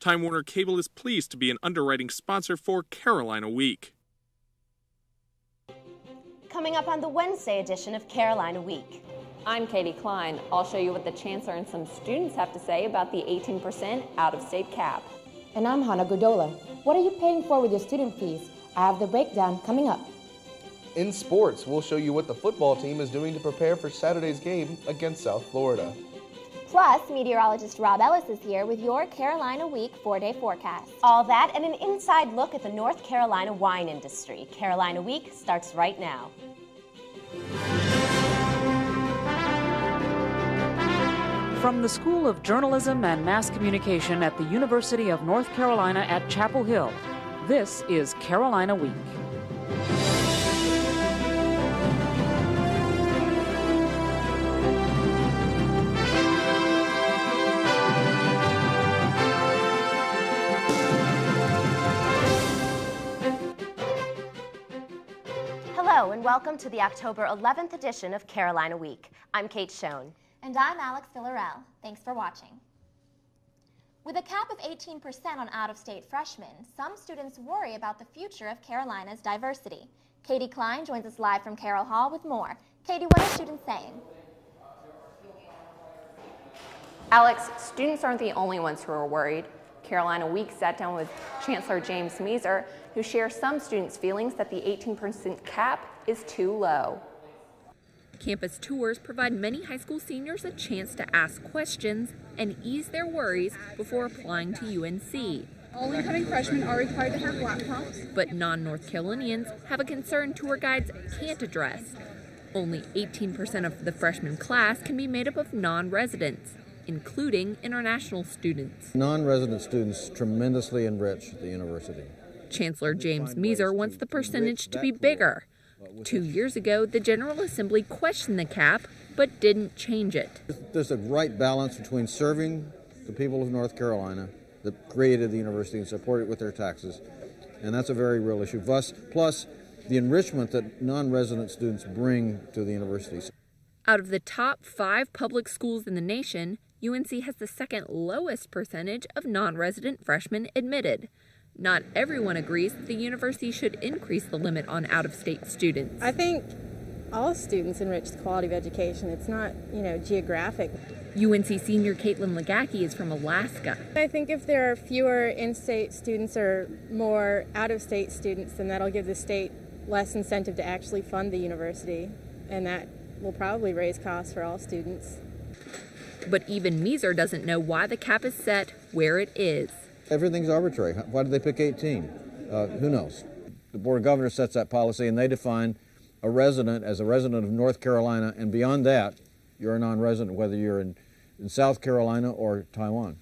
Time Warner Cable is pleased to be an underwriting sponsor for Carolina Week. Coming up on the Wednesday edition of Carolina Week. I'm Katie Klein. I'll show you what the Chancellor and some students have to say about the 18% out-of-state cap. And I'm Hannah Godola. What are you paying for with your student fees? I have the breakdown coming up. In sports, we'll show you what the football team is doing to prepare for Saturday's game against South Florida. Plus, meteorologist Rob Ellis is here with your Carolina Week 4-day forecast. All that and an inside look at the North Carolina wine industry. Carolina Week starts right now. From the School of Journalism and Mass Communication at the University of North Carolina at Chapel Hill, this is Carolina Week. Hello and welcome to the October 11th edition of Carolina Week. I'm Kate Schoen. And I'm Alex Villarreal. Thanks for watching. With a cap of 18% on out-of-state freshmen, some students worry about the future of Carolina's diversity. Katie Klein joins us live from Carroll Hall with more. Katie, what are students saying? Alex, students aren't the only ones who are worried. Carolina Week sat down with Chancellor James Measer, who shares some students' feelings that the 18% cap is too low. Campus tours provide many high school seniors a chance to ask questions and ease their worries before applying to UNC. All incoming freshmen are required to have laptops. But non-North Carolinians have a concern tour guides can't address. Only 18% of the freshman class can be made up of non-residents, including international students. Non-resident students tremendously enrich the university. Chancellor James Measer wants the percentage to be bigger. 2 years ago, the General Assembly questioned the cap, but didn't change it. There's a right balance between serving the people of North Carolina that created the university and support it with their taxes, and that's a very real issue. Plus the enrichment that non-resident students bring to the university. Out of the top 5 public schools in the nation, UNC has the second lowest percentage of non-resident freshmen admitted. Not everyone agrees that the university should increase the limit on out-of-state students. I think all students enrich the quality of education. It's not, geographic. UNC senior Caitlin Legacki is from Alaska. I think if there are fewer in-state students or more out-of-state students, then that'll give the state less incentive to actually fund the university, and that will probably raise costs for all students. But even Measer doesn't know why the cap is set where it is. Everything's arbitrary. Why did they pick 18? Who knows? The Board of Governors sets that policy, and they define a resident as a resident of North Carolina, and beyond that, you're a non-resident, whether you're in South Carolina or Taiwan.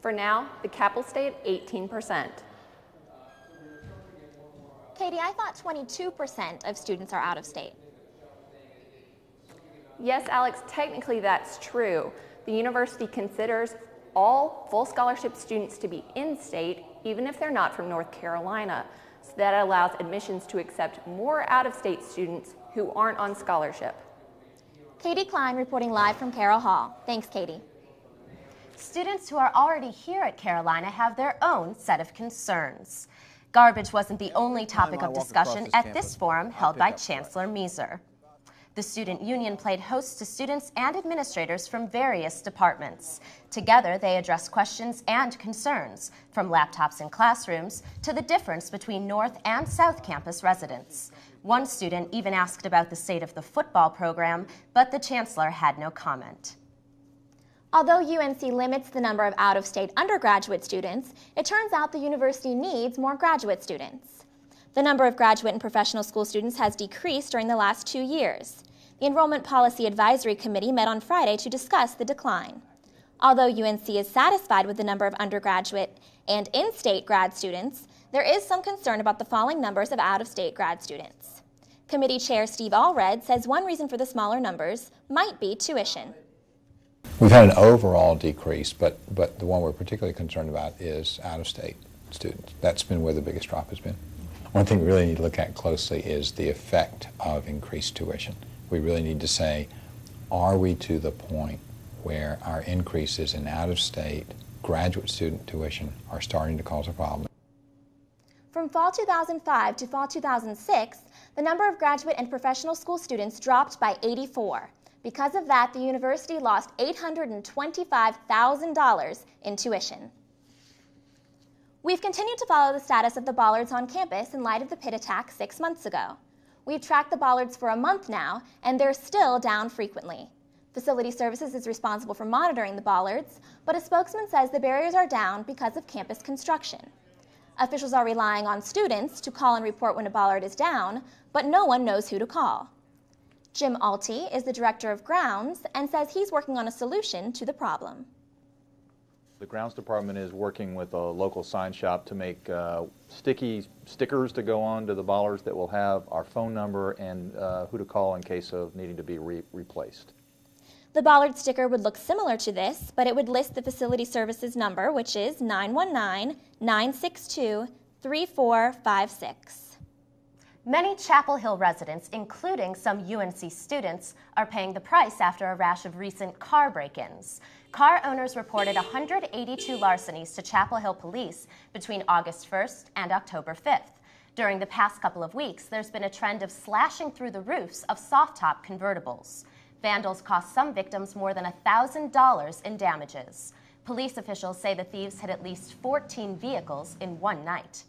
For now, the cap will stay at 18%. Katie, I thought 22% of students are out of state. Yes, Alex, technically that's true. The university considers all full scholarship students to be in-state, even if they're not from North Carolina. So that allows admissions to accept more out-of-state students who aren't on scholarship. Katie Klein reporting live from Carroll Hall. Thanks, Katie. Students who are already here at Carolina have their own set of concerns. Garbage wasn't the only topic of discussion at this forum held by Chancellor Measer. The student union played host to students and administrators from various departments. Together, they addressed questions and concerns, from laptops in classrooms to the difference between North and South Campus residents. One student even asked about the state of the football program, but the chancellor had no comment. Although UNC limits the number of out-of-state undergraduate students, it turns out the university needs more graduate students. The number of graduate and professional school students has decreased during the last 2 years. The Enrollment Policy Advisory Committee met on Friday to discuss the decline. Although UNC is satisfied with the number of undergraduate and in-state grad students, there is some concern about the falling numbers of out-of-state grad students. Committee Chair Steve Allred says one reason for the smaller numbers might be tuition. We've had an overall decrease, but the one we're particularly concerned about is out-of-state students. That's been where the biggest drop has been. One thing we really need to look at closely is the effect of increased tuition. We really need to say, are we to the point where our increases in out-of-state graduate student tuition are starting to cause a problem. From fall 2005 to fall 2006, the number of graduate and professional school students dropped by 84. Because of that, the university lost $825,000 in tuition. We've continued to follow the status of the bollards on campus in light of the pit attack 6 months ago. We've tracked the bollards for a month now, and they're still down frequently. Facility Services is responsible for monitoring the bollards, but a spokesman says the barriers are down because of campus construction. Officials are relying on students to call and report when a bollard is down, but no one knows who to call. Jim Alty is the director of grounds and says he's working on a solution to the problem. The grounds department is working with a local sign shop to make sticky stickers to go on to the bollards that will have our phone number and who to call in case of needing to be replaced. The bollard sticker would look similar to this, but it would list the facility services number, which is 919-962-3456. Many Chapel Hill residents, including some UNC students, are paying the price after a rash of recent car break-ins. Car owners reported 182 larcenies to Chapel Hill police between August 1st and October 5th. During the past couple of weeks, there's been a trend of slashing through the roofs of soft-top convertibles. Vandals cost some victims more than $1,000 in damages. Police officials say the thieves hit at least 14 vehicles in one night.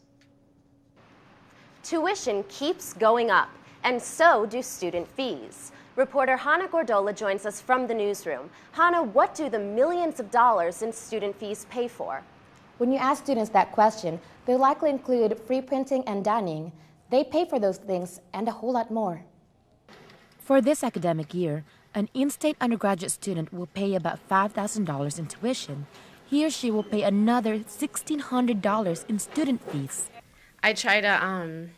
Tuition keeps going up, and so do student fees. Reporter Hannah Gordola joins us from the newsroom. Hannah, what do the millions of dollars in student fees pay for? When you ask students that question, they'll likely include free printing and dining. They pay for those things and a whole lot more. For this academic year, an in-state undergraduate student will pay about $5,000 in tuition. He or she will pay another $1,600 in student fees. I try to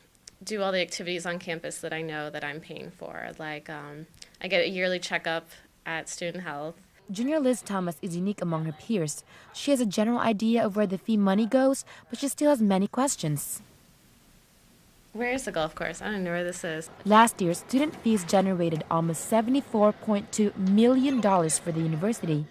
do all the activities on campus that I know that I'm paying for. Like I get a yearly checkup at Student Health. Junior Liz Thomas is unique among her peers. She has a general idea of where the fee money goes, but she still has many questions. Where is the golf course? I don't know where this is. Last year, student fees generated almost $74.2 million for the university.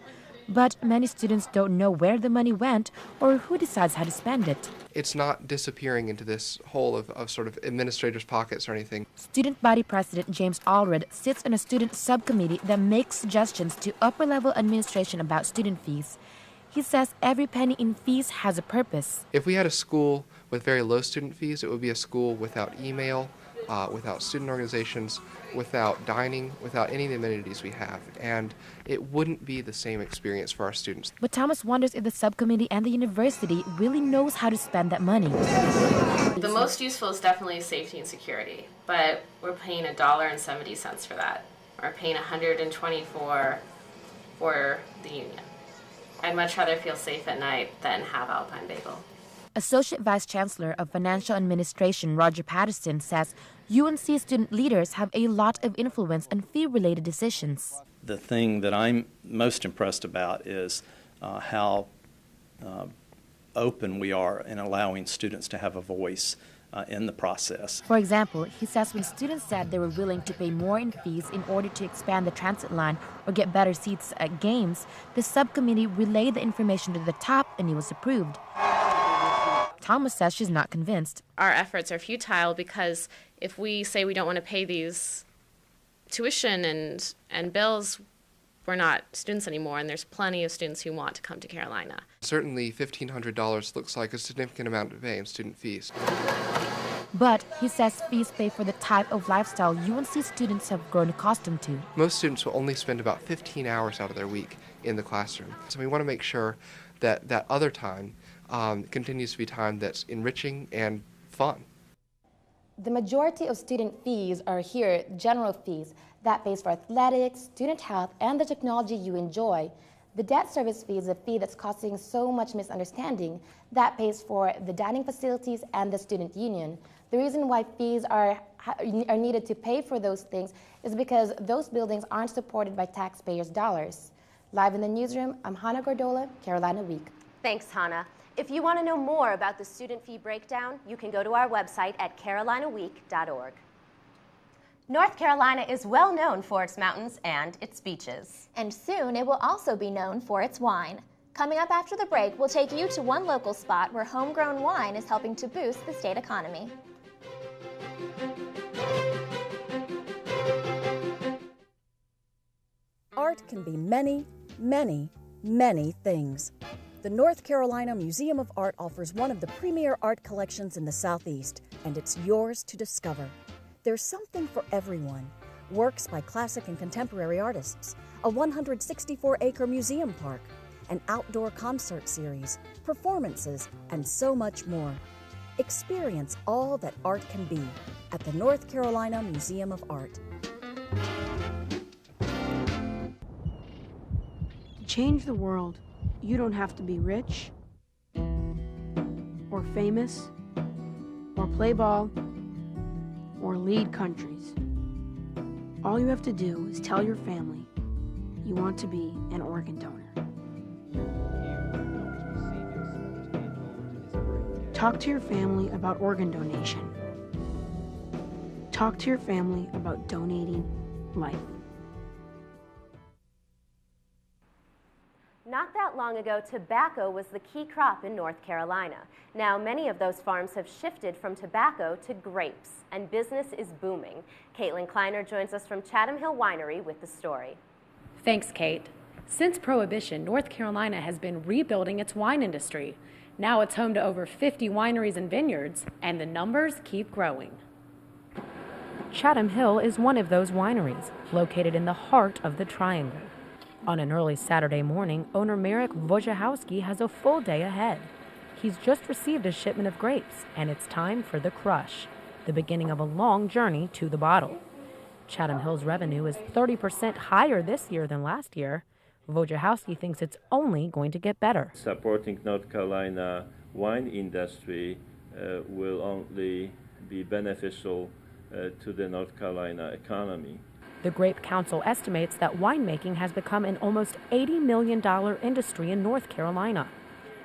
But many students don't know where the money went or who decides how to spend it. It's not disappearing into this hole of sort of administrators' pockets or anything. Student body president James Allred sits on a student subcommittee that makes suggestions to upper-level administration about student fees. He says every penny in fees has a purpose. If we had a school with very low student fees, it would be a school without email, without student organizations, without dining, without any of the amenities we have. And it wouldn't be the same experience for our students. But Thomas wonders if the subcommittee and the university really knows how to spend that money. The most useful is definitely safety and security, but we're paying $1.70 for that. We're paying $124 for the union. I'd much rather feel safe at night than have Alpine Bagel. Associate Vice Chancellor of Financial Administration Roger Patterson says UNC student leaders have a lot of influence on fee-related decisions. The thing that I'm most impressed about is how open we are in allowing students to have a voice in the process. For example, he says when students said they were willing to pay more in fees in order to expand the transit line or get better seats at games, the subcommittee relayed the information to the top and it was approved. Thomas says she's not convinced. Our efforts are futile because if we say we don't want to pay these tuition and bills, we're not students anymore, and there's plenty of students who want to come to Carolina. Certainly $1,500 looks like a significant amount to pay in student fees. But he says fees pay for the type of lifestyle UNC students have grown accustomed to. Most students will only spend about 15 hours out of their week in the classroom. So we want to make sure that that other time continues to be time that's enriching and fun. The majority of student fees are here general fees. That pays for athletics, student health, and the technology you enjoy. The debt service fee is a fee that's causing so much misunderstanding. That pays for the dining facilities and the student union. The reason why fees are needed to pay for those things is because those buildings aren't supported by taxpayers' dollars. Live in the newsroom, I'm Hannah Gordola, Carolina Week. Thanks, Hannah. If you want to know more about the student fee breakdown, you can go to our website at carolinaweek.org. North Carolina is well known for its mountains and its beaches. And soon it will also be known for its wine. Coming up after the break, we'll take you to one local spot where homegrown wine is helping to boost the state economy. Art can be many, many, many things. The North Carolina Museum of Art offers one of the premier art collections in the Southeast, and it's yours to discover. There's something for everyone. Works by classic and contemporary artists, a 164-acre museum park, an outdoor concert series, performances, and so much more. Experience all that art can be at the North Carolina Museum of Art. To change the world, you don't have to be rich, or famous, or play ball, or lead countries. All you have to do is tell your family you want to be an organ donor. Talk to your family about organ donation. Talk to your family about donating life. Not that long ago, tobacco was the key crop in North Carolina. Now, many of those farms have shifted from tobacco to grapes, and business is booming. Caitlin Kleiner joins us from Chatham Hill Winery with the story. Thanks, Kate. Since Prohibition, North Carolina has been rebuilding its wine industry. Now it's home to over 50 wineries and vineyards, and the numbers keep growing. Chatham Hill is one of those wineries, located in the heart of the Triangle. On an early Saturday morning, owner Marek Wojciechowski has a full day ahead. He's just received a shipment of grapes, and it's time for the crush, the beginning of a long journey to the bottle. Chatham Hill's revenue is 30% higher this year than last year. Wojciechowski thinks it's only going to get better. Supporting North Carolina wine industry will only be beneficial to the North Carolina economy. The Grape Council estimates that winemaking has become an almost $80 million industry in North Carolina.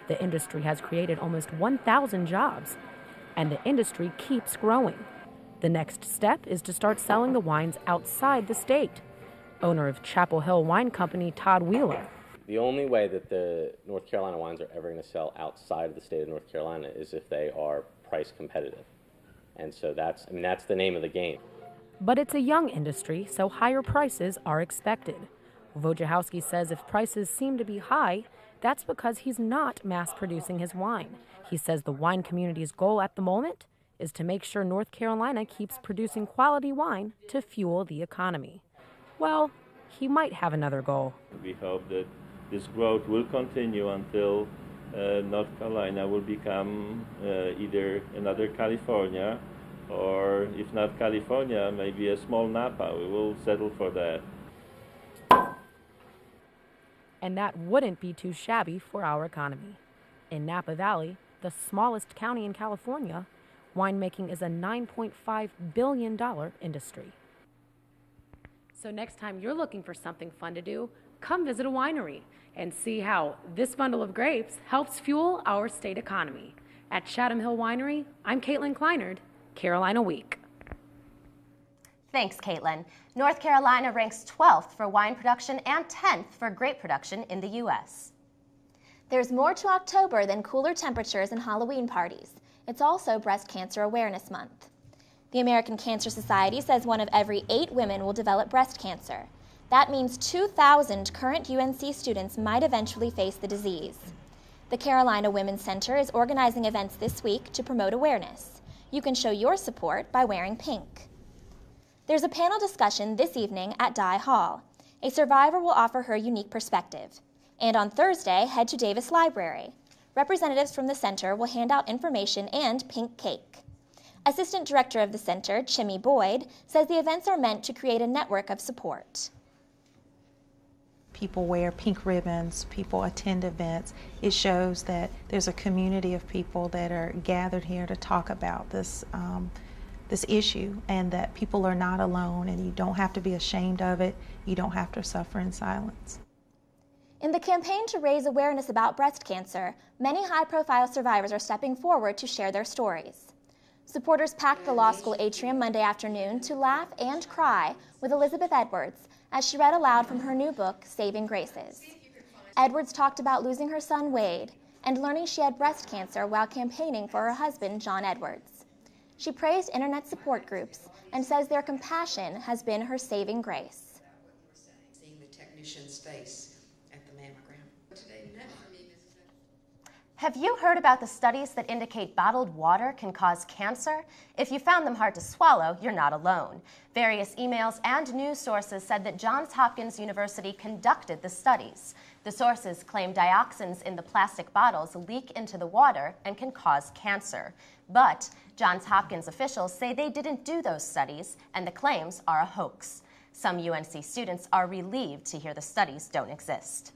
The industry has created almost 1,000 jobs, and the industry keeps growing. The next step is to start selling the wines outside the state. Owner of Chapel Hill Wine Company, Todd Wheeler. The only way that the North Carolina wines are ever going to sell outside of the state of North Carolina is if they are price competitive. And so that's the name of the game. But it's a young industry, so higher prices are expected. Wojciechowski says if prices seem to be high, that's because he's not mass-producing his wine. He says the wine community's goal at the moment is to make sure North Carolina keeps producing quality wine to fuel the economy. Well, he might have another goal. We hope that this growth will continue until North Carolina will become either another California, or if not California, maybe a small Napa. We will settle for that. And that wouldn't be too shabby for our economy. In Napa Valley, the smallest county in California, winemaking is a $9.5 billion industry. So next time you're looking for something fun to do, come visit a winery and see how this bundle of grapes helps fuel our state economy. At Chatham Hill Winery, I'm Caitlin Kleinard, Carolina Week. Thanks, Caitlin. North Carolina ranks 12th for wine production and 10th for grape production in the U.S. There's more to October than cooler temperatures and Halloween parties. It's also Breast Cancer Awareness Month. The American Cancer Society says 1 of every 8 women will develop breast cancer. That means 2,000 current UNC students might eventually face the disease. The Carolina Women's Center is organizing events this week to promote awareness. You can show your support by wearing pink. There's a panel discussion this evening at Dye Hall. A survivor will offer her unique perspective. And on Thursday, head to Davis Library. Representatives from the center will hand out information and pink cake. Assistant Director of the center, Chimmy Boyd, says the events are meant to create a network of support. People wear pink ribbons, people attend events. It shows that there's a community of people that are gathered here to talk about this issue, and that people are not alone, and you don't have to be ashamed of it. You don't have to suffer in silence. In the campaign to raise awareness about breast cancer, many high-profile survivors are stepping forward to share their stories. Supporters packed the law school atrium Monday afternoon to laugh and cry with Elizabeth Edwards as she read aloud from her new book, Saving Graces. Edwards talked about losing her son, Wade, and learning she had breast cancer while campaigning for her husband, John Edwards. She praised internet support groups and says their compassion has been her saving grace. Seeing the technician's face at the mammogram. Have you heard about the studies that indicate bottled water can cause cancer? If you found them hard to swallow, you're not alone. Various emails and news sources said that Johns Hopkins University conducted the studies. The sources claim dioxins in the plastic bottles leak into the water and can cause cancer. But Johns Hopkins officials say they didn't do those studies, and the claims are a hoax. Some UNC students are relieved to hear the studies don't exist.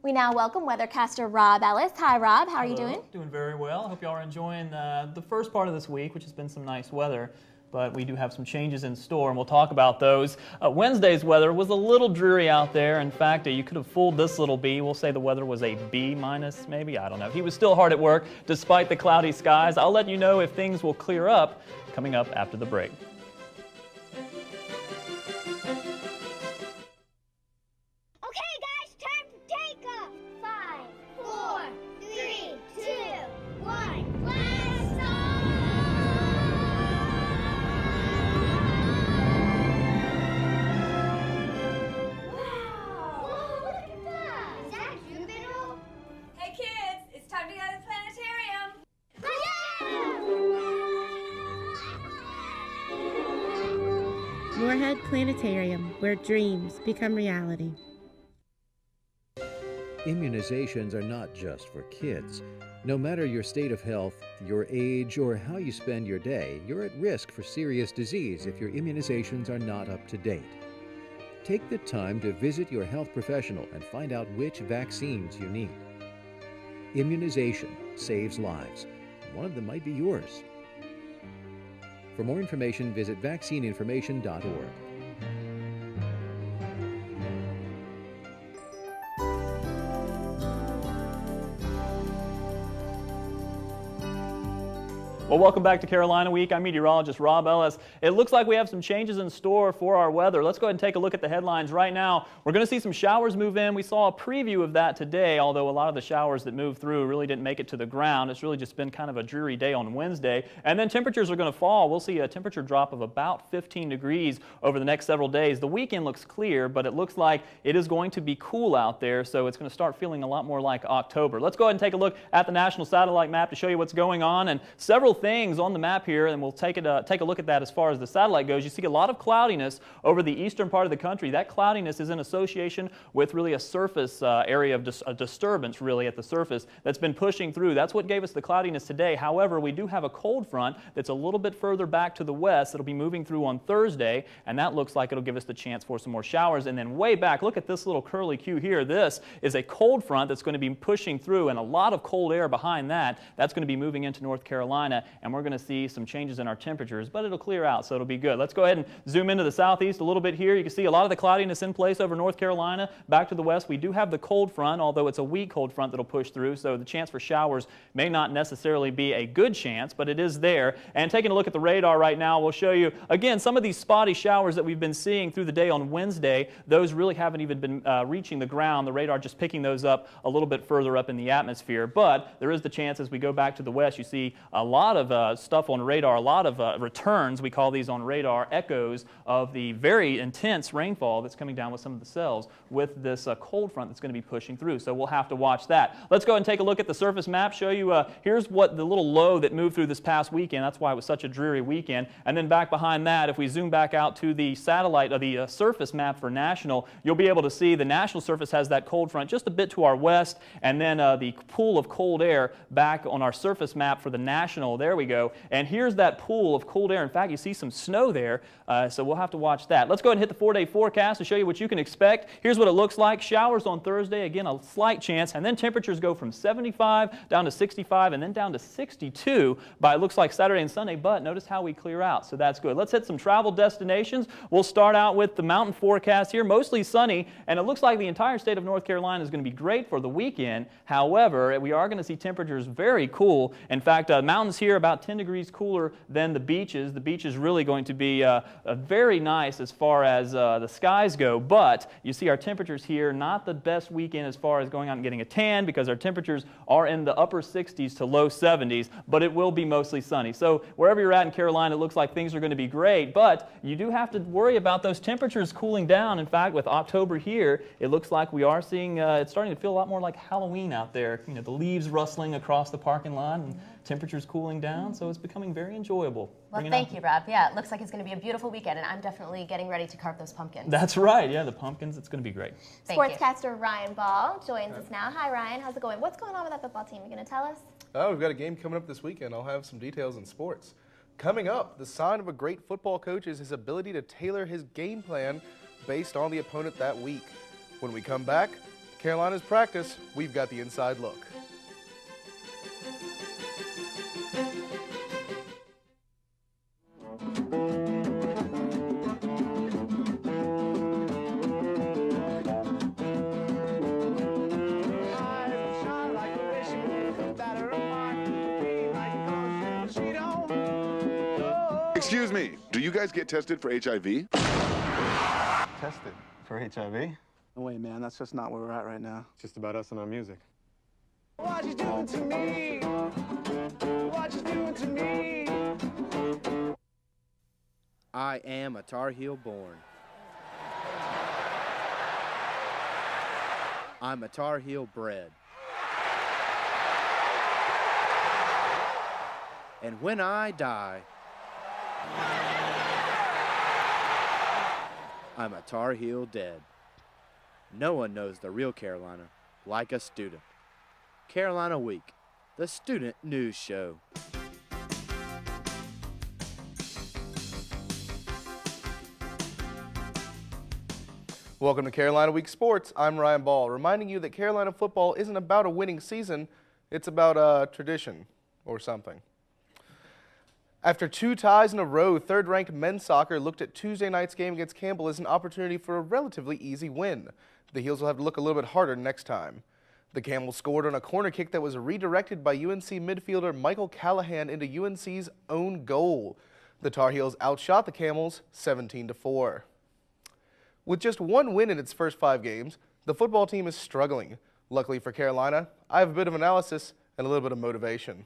We now welcome weathercaster Rob Ellis. Hi, Rob. How are you doing? Doing very well. Hope y'all are enjoying the first part of this week, which has been some nice weather. But we do have some changes in store, and we'll talk about those. Wednesday's weather was a little dreary out there. In fact, you could have fooled this little bee. We'll say the weather was a B minus, maybe. I don't know. He was still hard at work despite the cloudy skies. I'll let you know if things will clear up coming up after the break. Moorhead Planetarium, where dreams become reality. Immunizations are not just for kids. No matter your state of health, your age, or how you spend your day, you're at risk for serious disease if your immunizations are not up to date. Take the time to visit your health professional and find out which vaccines you need. Immunization saves lives. One of them might be yours. For more information, visit vaccineinformation.org. Well, welcome back to Carolina Week. I'm meteorologist Rob Ellis. It looks like we have some changes in store for our weather. Let's go ahead and take a look at the headlines right now. We're going to see some showers move in. We saw a preview of that today, although a lot of the showers that moved through really didn't make it to the ground. It's really just been kind of a dreary day on Wednesday. And then temperatures are going to fall. We'll see a temperature drop of about 15 degrees over the next several days. The weekend looks clear, but it looks like it is going to be cool out there, so it's going to start feeling a lot more like October. Let's go ahead and take a look at the national satellite map to show you what's going on, and several things on the map here, and we'll take a look at that as far as the satellite goes. You see a lot of cloudiness over the eastern part of the country. That cloudiness is in association with really a surface area of a disturbance really at the surface that's been pushing through. That's what gave us the cloudiness today. However, we do have a cold front that's a little bit further back to the west that'll be moving through on Thursday, and that looks like it'll give us the chance for some more showers. And then way back, look at this little curly Q here. This is a cold front that's going to be pushing through, and a lot of cold air behind that. That's going to be moving into North Carolina, and we're going to see some changes in our temperatures, but it'll clear out, so it'll be good. Let's go ahead and zoom into the southeast a little bit here. You can see a lot of the cloudiness in place over North Carolina. Back to the west, we do have the cold front, although it's a weak cold front that'll push through, so the chance for showers may not necessarily be a good chance, but it is there. And taking a look at the radar right now, we'll show you, again, some of these spotty showers that we've been seeing through the day on Wednesday. Those really haven't even been reaching the ground. The radar just picking those up a little bit further up in the atmosphere, but there is the chance as we go back to the west, you see a lot of stuff on radar, a lot of returns, we call these on radar, echoes of the very intense rainfall that's coming down with some of the cells with this cold front that's going to be pushing through. So we'll have to watch that. Let's go ahead and take a look at the surface map, show you here's what the little low that moved through this past weekend. That's why it was such a dreary weekend. And then back behind that, if we zoom back out to the satellite of the surface map for national, you'll be able to see the national surface has that cold front just a bit to our west, and then the pool of cold air back on our surface map for the national. There we go. And here's that pool of cold air. In fact, you see some snow there, so we'll have to watch that. Let's go ahead and hit the 4-day forecast to show you what you can expect. Here's what it looks like. Showers on Thursday, again, a slight chance, and then temperatures go from 75 down to 65 and then down to 62 by, it looks like, Saturday and Sunday, but notice how we clear out, so that's good. Let's hit some travel destinations. We'll start out with the mountain forecast here, mostly sunny, and it looks like the entire state of North Carolina is going to be great for the weekend. However, we are going to see temperatures very cool. In fact, mountains here here about 10 degrees cooler than the beaches. The beach is really going to be very nice as far as the skies go, but you see our temperatures here, not the best weekend as far as going out and getting a tan, because our temperatures are in the upper 60s to low 70s, but it will be mostly sunny. So wherever you're at in Carolina, it looks like things are going to be great, but you do have to worry about those temperatures cooling down. In fact, with October here, it looks like we are seeing, it's starting to feel a lot more like Halloween out there. You know, the leaves rustling across the parking lot and temperatures cooling down, so it's becoming very enjoyable. Well, thank you, Rob. Yeah, it looks like it's going to be a beautiful weekend, and I'm definitely getting ready to carve those pumpkins. That's right. Yeah, the pumpkins, it's going to be great. Sportscaster Ryan Ball joins us now. Hi, Ryan. How's it going? What's going on with that football team? You going to tell us? Oh, we've got a game coming up this weekend. I'll have some details in sports. Coming up, the sign of a great football coach is his ability to tailor his game plan based on the opponent that week. When we come back, Carolina's practice, we've got the inside look. Excuse me, do you guys get tested for HIV? Tested for HIV? No way, man. That's just not where we're at right now. It's just about us and our music. What you doing to me? What you doing to me? I am a Tar Heel born. I'm a Tar Heel bred. And when I die, I'm a Tar Heel dead. No one knows the real Carolina like a student. Carolina Week, the student news show. Welcome to Carolina Week Sports. I'm Ryan Ball, reminding you that Carolina football isn't about a winning season, it's about a tradition or something. After 2 ties in a row, third-ranked men's soccer looked at Tuesday night's game against Campbell as an opportunity for a relatively easy win. The Heels will have to look a little bit harder next time. The Camels scored on a corner kick that was redirected by UNC midfielder Michael Callahan into UNC's own goal. The Tar Heels outshot the Camels 17-4. With just 1 win in its first 5 games, the football team is struggling. Luckily for Carolina, I have a bit of analysis and a little bit of motivation.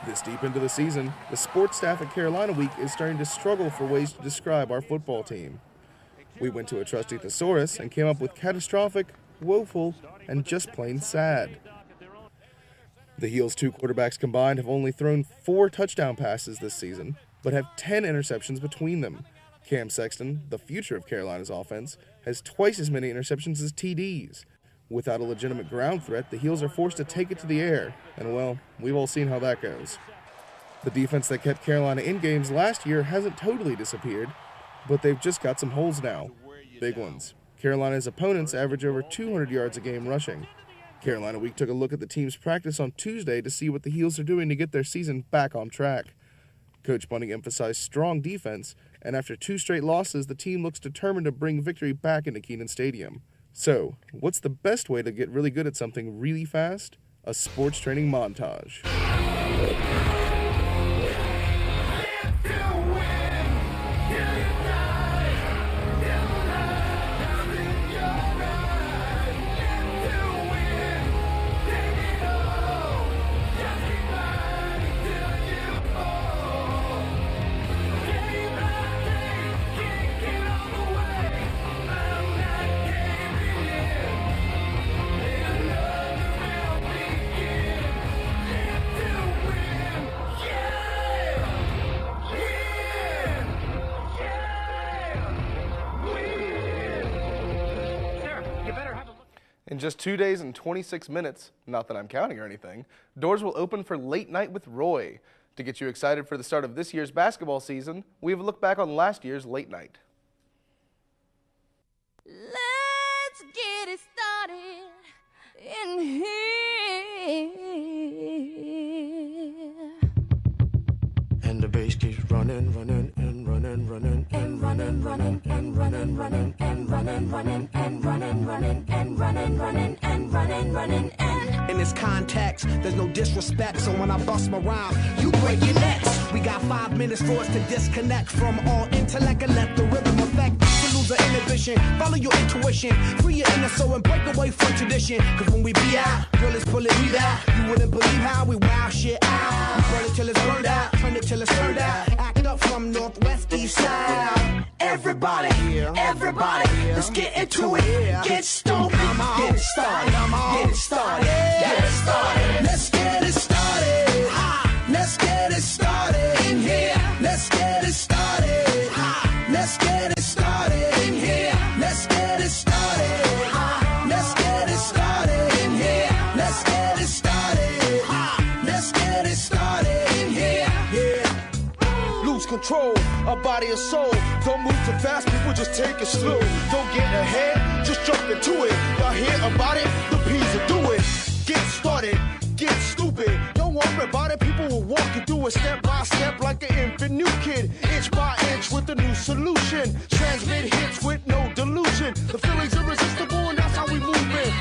This deep into the season, the sports staff at Carolina Week is starting to struggle for ways to describe our football team. We went to a trusty thesaurus and came up with catastrophic, woeful, and just plain sad. The Heels' 2 quarterbacks combined have only thrown 4 touchdown passes this season, but have 10 interceptions between them. Cam Sexton, the future of Carolina's offense, has twice as many interceptions as TDs. Without a legitimate ground threat, the Heels are forced to take it to the air, and well, we've all seen how that goes. The defense that kept Carolina in games last year hasn't totally disappeared, but they've just got some holes now. Big ones. Carolina's opponents average over 200 yards a game rushing. Carolina Week took a look at the team's practice on Tuesday to see what the Heels are doing to get their season back on track. Coach Bunning emphasized strong defense, and after 2 straight losses, the team looks determined to bring victory back into Kenan Stadium. So, what's the best way to get really good at something really fast? A sports training montage. In just 2 days and 26 minutes, not that I'm counting or anything, doors will open for Late Night with Roy. To get you excited for the start of this year's basketball season, we have a look back on last year's Late Night. Let's get it started in here. And the bass keeps running, running, and running, running, and running, running, and running, running, and running, running, and running, running, and running, running, and running, running, and In this context, there's no disrespect, so when I bust my rhyme, you break your necks. We got 5 minutes for us to disconnect from all intellect and let the rhythm affect. To lose the inhibition, follow your intuition, free your inner soul and break away from tradition. Cause when we be out, girl, it's pulling me out. You wouldn't believe how we wow shit out. We burn it till it's burned out, turn it till it's turned out. Act up from Northwest East Side. Everybody, everybody, let's get into it. Get stoked, get it started, get it started, get it started. Let's get it started. Let's get it started in here. Let's get it started. Let's get it started in here. Let's get it started. Let's get it started in here. Let's get it started. Let's get it started in here. Yeah. Lose control of body and soul. Don't move too fast, people just take it slow. Don't get ahead, just jump into it. Y'all hear about it? The P's will do it. Get started, get stupid. Don't worry about it, people will walk you through it step by step like an infant new kid. Inch by inch with a new solution. Transmit hits with no delusion. The feeling's irresistible and that's how we move it.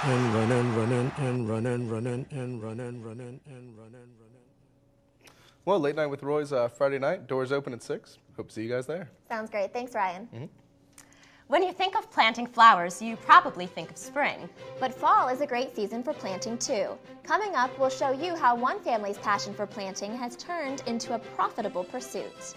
And running, running, and running, running, and running, running, and running. Well, Late Night with Roy's Friday night. Doors open at 6. Hope to see you guys there. Sounds great. Thanks, Ryan. When you think of planting flowers, you probably think of spring. But fall is a great season for planting too. Coming up, we'll show you how one family's passion for planting has turned into a profitable pursuit.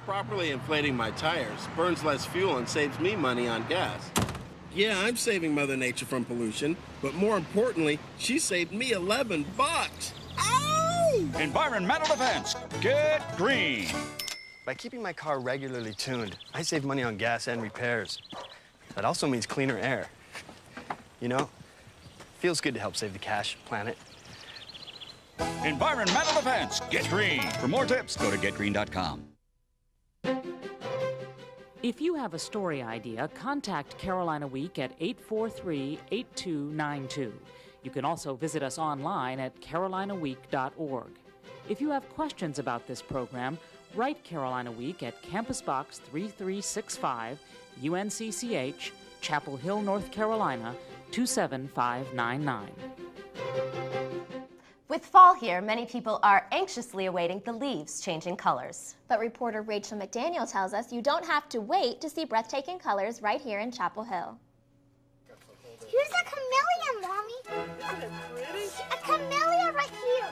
Properly inflating my tires burns less fuel and saves me money on gas. Yeah, I'm saving Mother Nature from pollution, but more importantly, she saved me $11. Ow! Environmental defense. Get green. By keeping my car regularly tuned, I save money on gas and repairs. That also means cleaner air. You know, feels good to help save the cash, planet. Environmental defense. Get green. For more tips, go to getgreen.com. If you have a story idea, contact Carolina Week at 843-8292. You can also visit us online at carolinaweek.org. If you have questions about this program, write Carolina Week at Campus Box 3365, UNCCH, Chapel Hill, North Carolina, 27599. With fall here, many people are anxiously awaiting the leaves changing colors. But reporter Rachel McDaniel tells us you don't have to wait to see breathtaking colors right here in Chapel Hill. Here's a camellia, Mommy. Isn't it pretty? A camellia right here.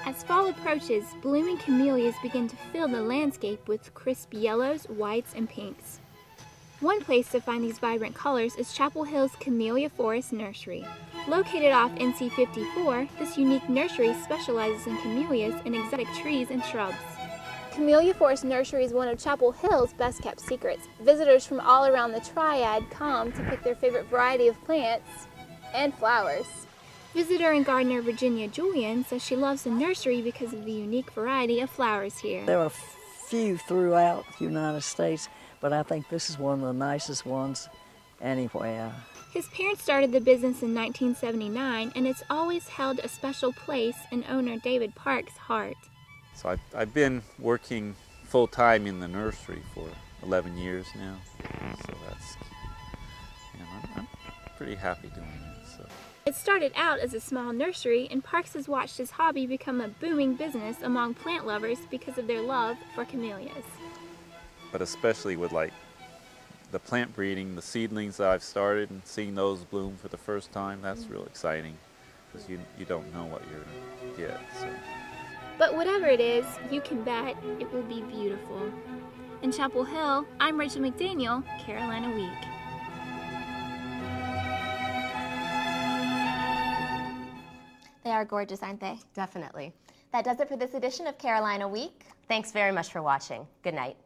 As fall approaches, blooming camellias begin to fill the landscape with crisp yellows, whites, and pinks. One place to find these vibrant colors is Chapel Hill's Camellia Forest Nursery. Located off NC 54, this unique nursery specializes in camellias and exotic trees and shrubs. Camellia Forest Nursery is one of Chapel Hill's best-kept secrets. Visitors from all around the Triad come to pick their favorite variety of plants and flowers. Visitor and gardener Virginia Julian says she loves the nursery because of the unique variety of flowers here. There are few throughout the United States, but I think this is one of the nicest ones anywhere. His parents started the business in 1979, and it's always held a special place in owner David Park's heart. So I've been working full-time in the nursery for 11 years now, so that's, I'm pretty happy doing it. So. It started out as a small nursery, and Parks has watched his hobby become a booming business among plant lovers because of their love for camellias. But especially with the plant breeding, the seedlings that I've started and seeing those bloom for the first time, that's real exciting because you don't know what you're going to get. So. But whatever it is, you can bet it will be beautiful. In Chapel Hill, I'm Rachel McDaniel, Carolina Week. They are gorgeous, aren't they? Definitely. That does it for this edition of Carolina Week. Thanks very much for watching. Good night.